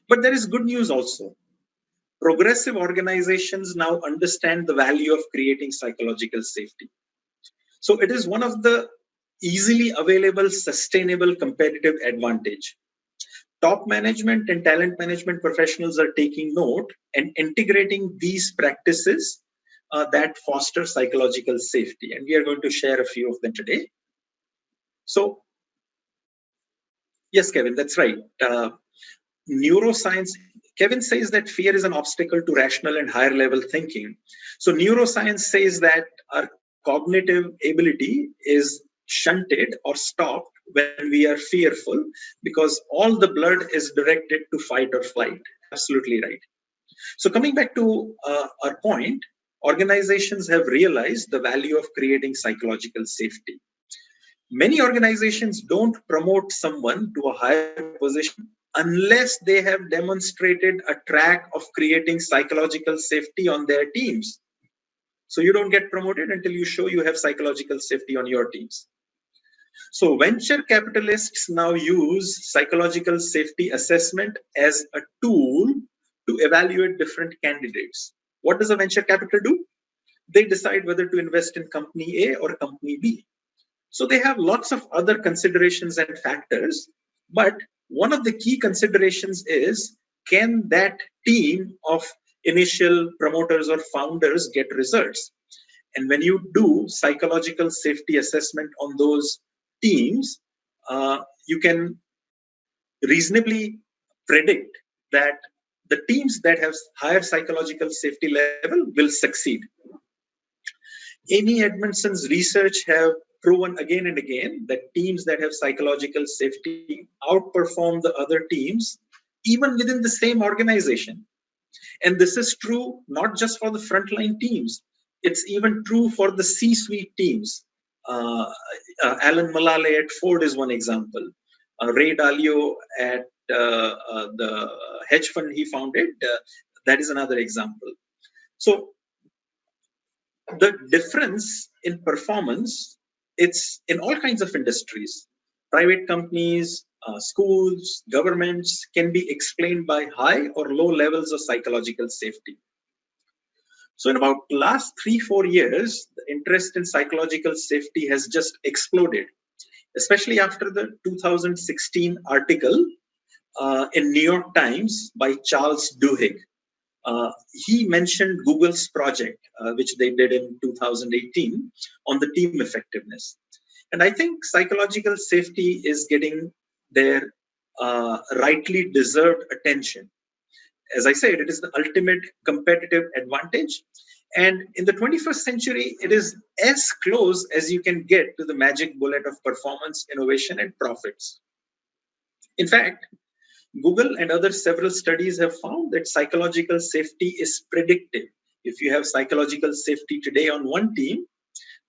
But there is good news also. Progressive organizations now understand the value of creating psychological safety. So it is one of the easily available, sustainable competitive advantage. Top management and talent management professionals are taking note and integrating these practices that foster psychological safety. And we are going to share a few of them today. So, yes, Kevin, that's right. Neuroscience, Kevin says that fear is an obstacle to rational and higher level thinking. So, neuroscience says that our cognitive ability is shunted or stopped when we are fearful because all the blood is directed to fight or flight. Absolutely right. So, coming back to our point, organizations have realized the value of creating psychological safety. Many organizations don't promote someone to a higher position unless they have demonstrated a track of creating psychological safety on their teams. So you don't get promoted until you show you have psychological safety on your teams. So venture capitalists now use psychological safety assessment as a tool to evaluate different candidates. What does a venture capital do? They decide whether to invest in company A or company B. So they have lots of other considerations and factors, but one of the key considerations is, can that team of initial promoters or founders get results? And when you do psychological safety assessment on those teams, you can reasonably predict that the teams that have higher psychological safety level will succeed. Amy Edmondson's research have proven again and again that teams that have psychological safety outperform the other teams, even within the same organization. And this is true not just for the frontline teams, it's even true for the C-suite teams. Alan Mulally at Ford is one example. Ray Dalio at the hedge fund he founded, that is another example. So the difference in performance, it's in all kinds of industries. Private companies, schools, governments can be explained by high or low levels of psychological safety. So in about last 3-4 years, the interest in psychological safety has just exploded, especially after the 2016 article in New York Times by Charles Duhigg. He mentioned Google's project, which they did in 2018 on the team effectiveness. And I think psychological safety is getting their rightly deserved attention. As I said, it is the ultimate competitive advantage. And in the 21st century, it is as close as you can get to the magic bullet of performance, innovation, and profits. In fact, Google and other several studies have found that psychological safety is predictive. If you have psychological safety today on one team,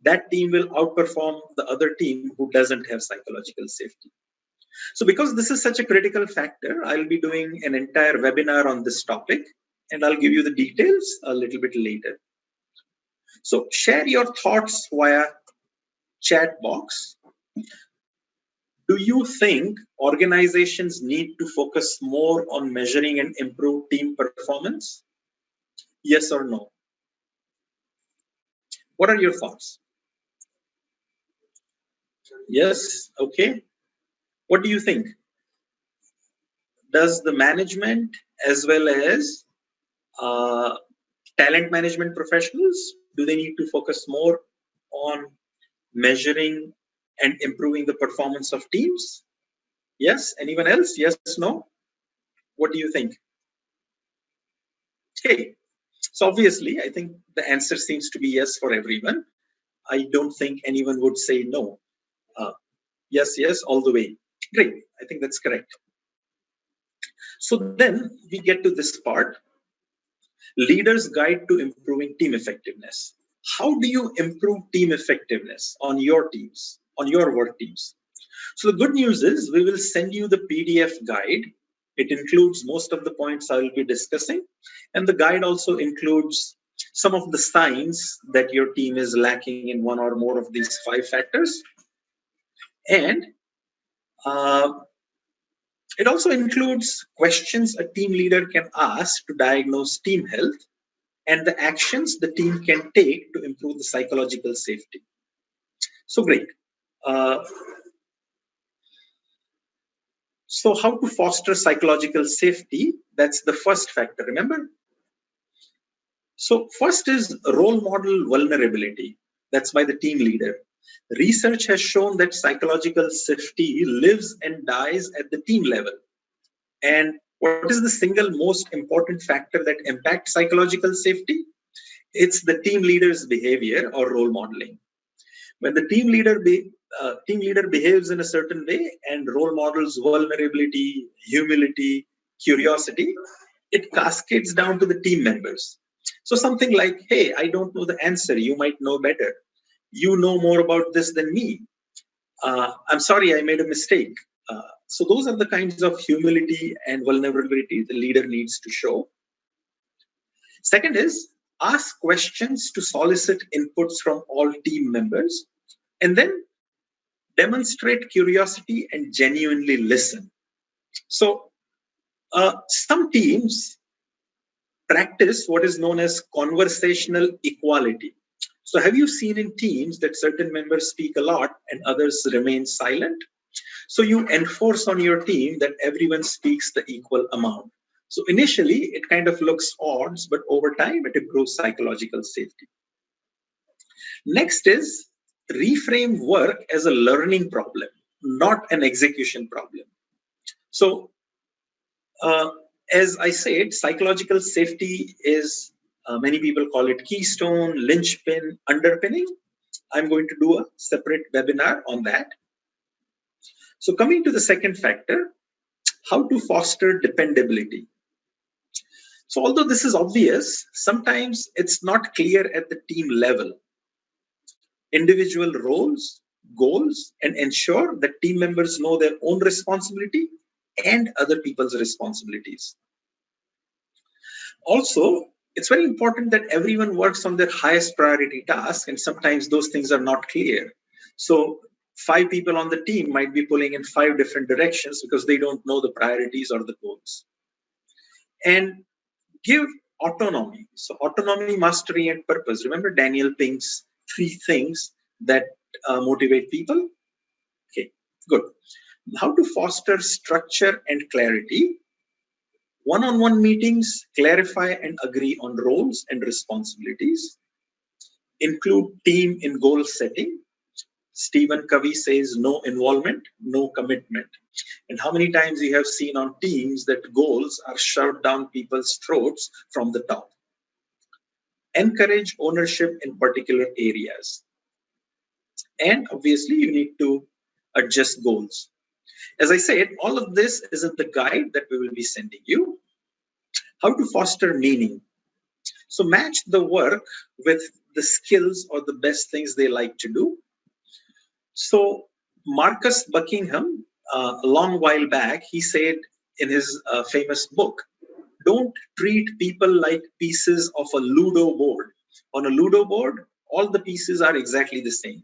that team will outperform the other team who doesn't have psychological safety. So because this is such a critical factor, I'll be doing an entire webinar on this topic, and I'll give you the details a little bit later. So share your thoughts via chat box. Do you think organizations need to focus more on measuring and improve team performance? Yes or no? What are your thoughts? Yes. Okay. What do you think? Does the management as well as uh, talent management professionals, do they need to focus more on measuring and improving the performance of teams? Yes. Anyone else? Yes, no? What do you think? Okay. So obviously, I think the answer seems to be yes for everyone. I don't think anyone would say no. Uh, yes, yes, all the way. Great. I think that's correct. So then we get to this part, Leader's Guide to Improving Team Effectiveness. How do you improve team effectiveness on your teams, on your work teams? So the good news is we will send you the PDF guide. It includes most of the points I will be discussing. And the guide also includes some of the signs that your team is lacking in one or more of these 5 factors. And uh, it also includes questions a team leader can ask to diagnose team health and the actions the team can take to improve the psychological safety. So great. Uh, so how to foster psychological safety? That's the first factor, remember? So first is role model vulnerability. That's by the team leader. Research has shown that psychological safety lives and dies at the team level. And what is the single most important factor that impacts psychological safety? It's the team leader's behavior or role modeling. When the team leader behaves in a certain way and role models vulnerability, humility, curiosity, it cascades down to the team members. So something like, hey, I don't know the answer. You might know better. You know more about this than me. I'm sorry, I made a mistake. So those are the kinds of humility and vulnerability the leader needs to show. Second is ask questions to solicit inputs from all team members, and then demonstrate curiosity and genuinely listen. So some teams practice what is known as conversational equality. So have you seen in teams that certain members speak a lot and others remain silent? So you enforce on your team that everyone speaks the equal amount. So initially it kind of looks odd, but over time it improves psychological safety. Next is reframe work as a learning problem, not an execution problem. So uh, as I said, psychological safety is, many people call it keystone, linchpin, underpinning. I'm going to do a separate webinar on that. So coming to the second factor, how to foster dependability. So although this is obvious, sometimes it's not clear at the team level. Individual roles, goals, and ensure that team members know their own responsibility and other people's responsibilities. Also, it's very important that everyone works on their highest priority task, and sometimes those things are not clear. So 5 people on the team might be pulling in 5 different directions because they don't know the priorities or the goals. And give autonomy. So autonomy, mastery, and purpose. Remember Daniel Pink's 3 things that motivate people? Okay, good. How to foster structure and clarity. One-on-one meetings clarify and agree on roles and responsibilities. Include team in goal setting. Stephen Covey says no involvement, no commitment. And how many times you have seen on teams that goals are shoved down people's throats from the top. Encourage ownership in particular areas. And obviously you need to adjust goals. As I said, all of this is in the guide that we will be sending you. How to foster meaning. So match the work with the skills or the best things they like to do. So Marcus Buckingham, a long while back, he said in his famous book, don't treat people like pieces of a Ludo board. On a Ludo board, all the pieces are exactly the same.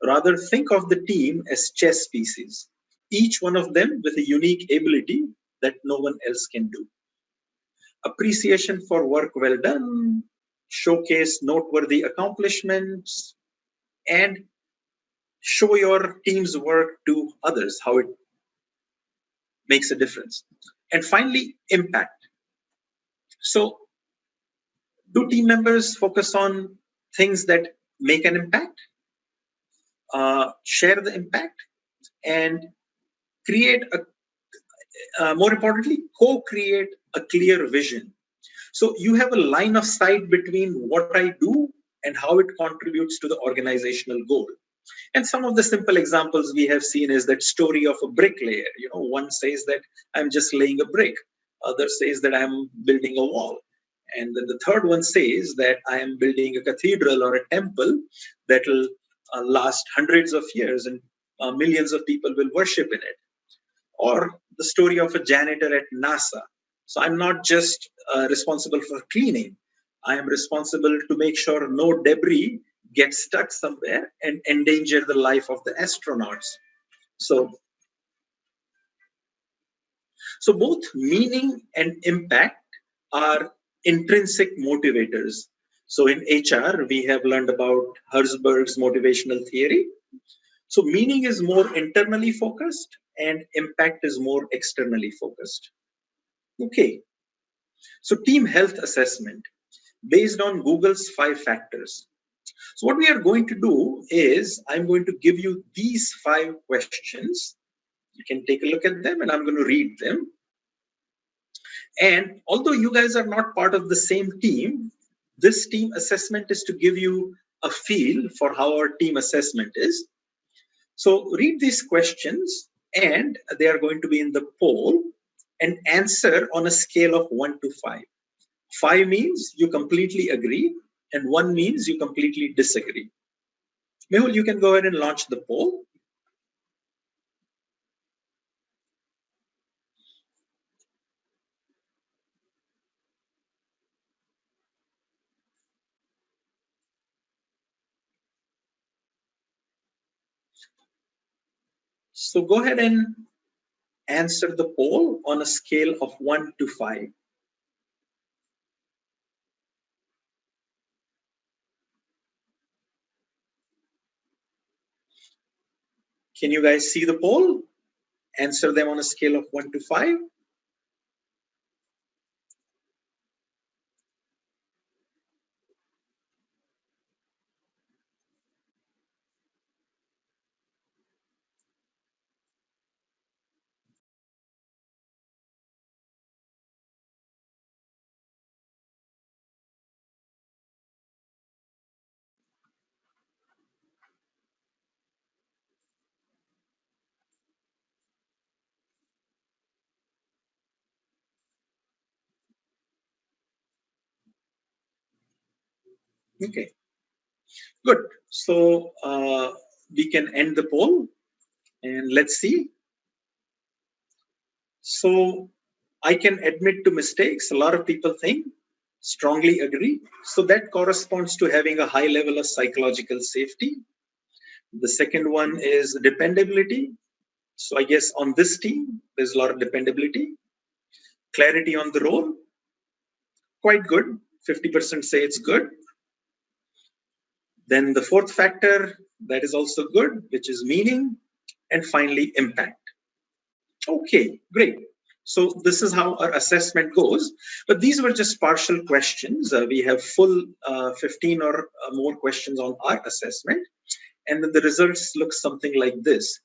Rather, think of the team as chess pieces, each one of them with a unique ability that no one else can do. appreciation for work well done, showcase noteworthy accomplishments, and show your team's work to others, how it makes a difference. And finally, impact. So, do team members focus on things that make an impact, share the impact, and create more importantly, co-create a clear vision. So you have a line of sight between what I do and how it contributes to the organizational goal. And some of the simple examples we have seen is that story of a bricklayer. One says that I'm just laying a brick. Other says that I'm building a wall. And then the third one says that I am building a cathedral or a temple that will last hundreds of years and millions of people will worship in it. Or the story of a janitor at NASA. So I'm not just responsible for cleaning. I am responsible to make sure no debris gets stuck somewhere and endanger the life of the astronauts. So both meaning and impact are intrinsic motivators. So in HR, we have learned about Herzberg's motivational theory. So meaning is more internally focused and impact is more externally focused. Okay, so team health assessment based on Google's 5 factors. So what we are going to do is I'm going to give you these 5 questions. You can take a look at them and I'm going to read them. And although you guys are not part of the same team, this team assessment is to give you a feel for how our team assessment is. So read these questions and they are going to be in the poll and answer on a scale of 1 to 5. 5 means you completely agree and 1 means you completely disagree. Mehul, you can go ahead and launch the poll. So go ahead and answer the poll on a scale of 1 to 5. Can you guys see the poll? Answer them on a scale of 1 to 5. Okay, good. So we can end the poll and let's see. So I can admit to mistakes. A lot of people think, strongly agree. So that corresponds to having a high level of psychological safety. The second one is dependability. So I guess on this team, there's a lot of dependability. Clarity on the role, quite good. 50% say it's good. Then the fourth factor, that is also good, which is meaning. And finally, impact. Okay, great. So this is how our assessment goes. But these were just partial questions. We have full 15 or more questions on our assessment. And then the results look something like this.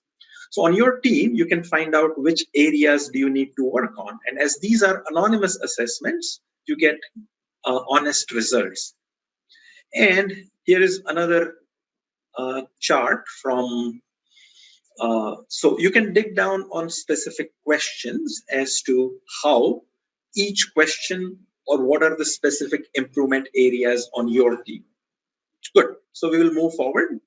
So on your team, you can find out which areas do you need to work on. And as these are anonymous assessments, you get honest results. And here is another chart from so you can dig down on specific questions as to how each question or what are the specific improvement areas on your team. Good. So we will move forward.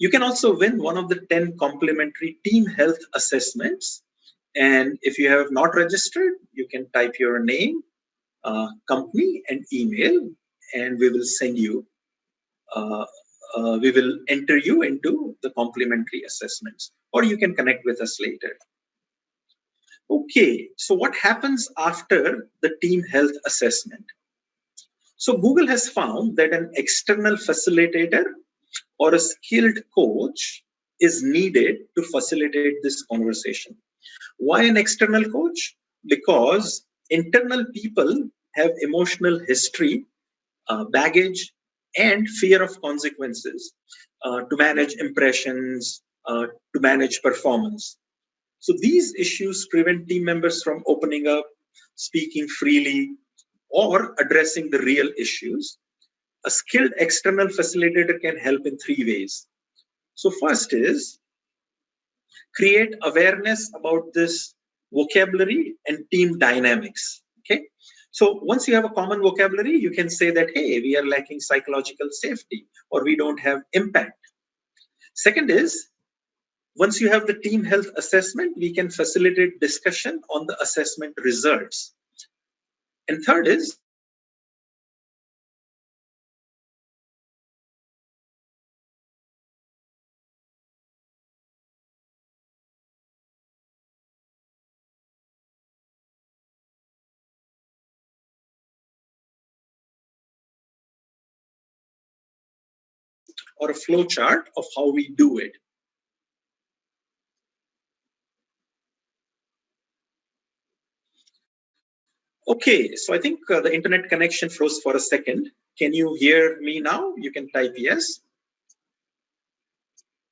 You can also win one of the 10 complimentary team health assessments. And if you have not registered, you can type your name, company, and email, and we will send you we will enter you into the complimentary assessments, or you can connect with us later. Okay, so what happens after the team health assessment? So Google has found that an external facilitator or a skilled coach is needed to facilitate this conversation. Why an external coach? Because internal people have emotional history, baggage, and fear of consequences to manage impressions, to manage performance. So these issues prevent team members from opening up, speaking freely, or addressing the real issues. A skilled external facilitator can help in three ways. So first is create awareness about this vocabulary and team dynamics. Okay. So once you have a common vocabulary, you can say that, hey, we are lacking psychological safety or we don't have impact. Second is, once you have the team health assessment, we can facilitate discussion on the assessment results. And third is, or a flow chart of how we do it. Okay, so I think the internet connection froze for a second. Can you hear me now? You can type yes.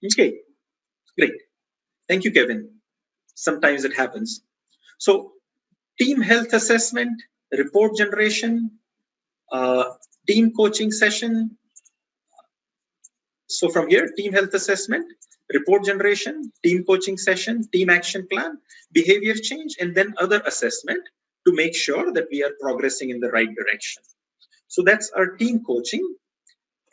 Okay, great. Thank you, Kevin. Sometimes it happens. So, team health assessment, report generation, uh, team coaching session. So, from here, team health assessment, report generation, team coaching session, team action plan, behavior change, and then other assessment to make sure that we are progressing in the right direction. So, that's our team coaching.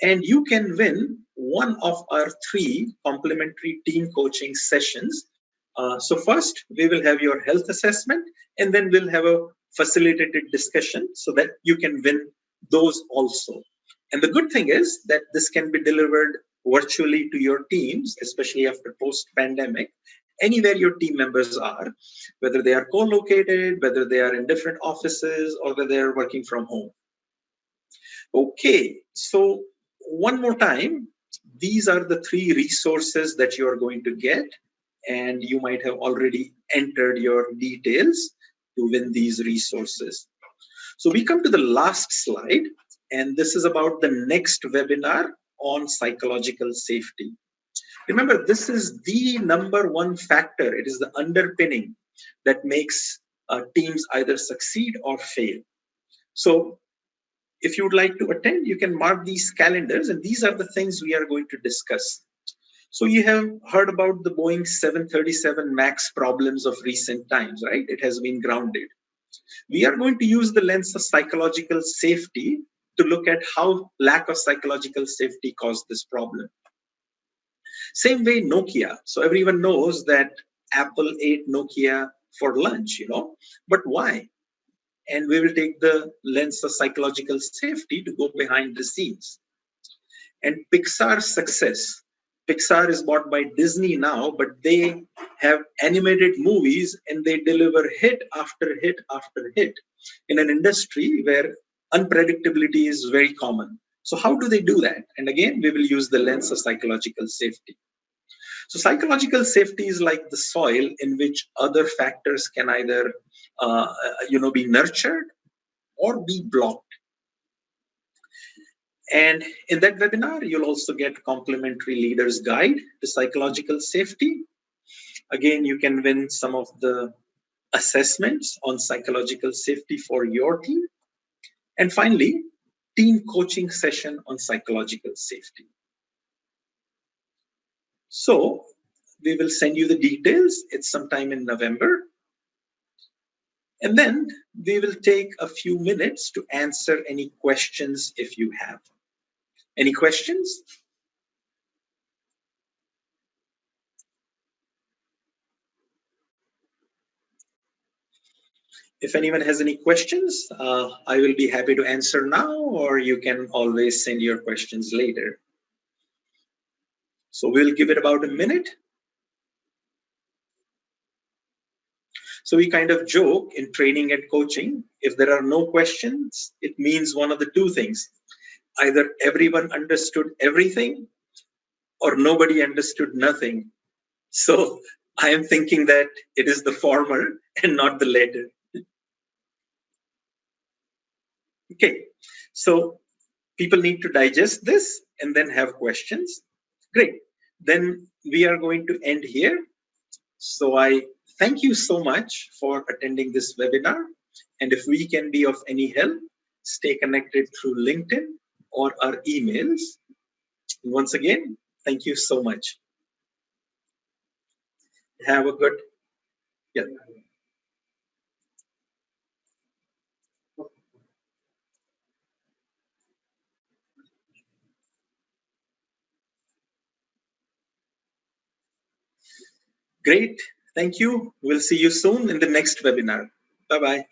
And you can win one of our three complimentary team coaching sessions. So first, we will have your health assessment, and then we'll have a facilitated discussion so that you can win those also. And the good thing is that this can be delivered virtually to your teams, especially after post-pandemic, anywhere your team members are, whether they are co-located, whether they are in different offices, or whether they are working from home. Okay, so one more time, these are the three resources that you are going to get, and you might have already entered your details to win these resources. So we come to the last slide, and this is about the next webinar on psychological safety. Remember, this is the number one factor. It is the underpinning that makes teams either succeed or fail. So if you would like to attend, you can mark these calendars, and these are the things we are going to discuss. So you have heard about the Boeing 737 MAX problems of recent times, right? It has been grounded. We are going to use the lens of psychological safety to look at how lack of psychological safety caused this problem. Same way Nokia. So everyone knows that Apple ate Nokia for lunch, but why? And we will take the lens of psychological safety to go behind the scenes. And Pixar's success. Pixar is bought by Disney now, but they have animated movies and they deliver hit after hit after hit in an industry where unpredictability is very common. So, how do they do that? And again, we will use the lens of psychological safety. So, psychological safety is like the soil in which other factors can either, be nurtured or be blocked. And in that webinar, you'll also get complimentary leader's guide to psychological safety. Again, you can win some of the assessments on psychological safety for your team. And finally, team coaching session on psychological safety. So we will send you the details. It's sometime in November. And then we will take a few minutes to answer any questions if you have. Any questions? If anyone has any questions, I will be happy to answer now, or you can always send your questions later. So we'll give it about a minute. So we kind of joke in training and coaching, if there are no questions, it means one of the two things. Either everyone understood everything or nobody understood nothing. So I am thinking that it is the former and not the latter. Okay, so people need to digest this and then have questions. Great. Then we are going to end here. So I thank you so much for attending this webinar. And if we can be of any help, stay connected through LinkedIn or our emails. Once again, thank you so much. Have a good, yeah. Great. Thank you. We'll see you soon in the next webinar. Bye-bye.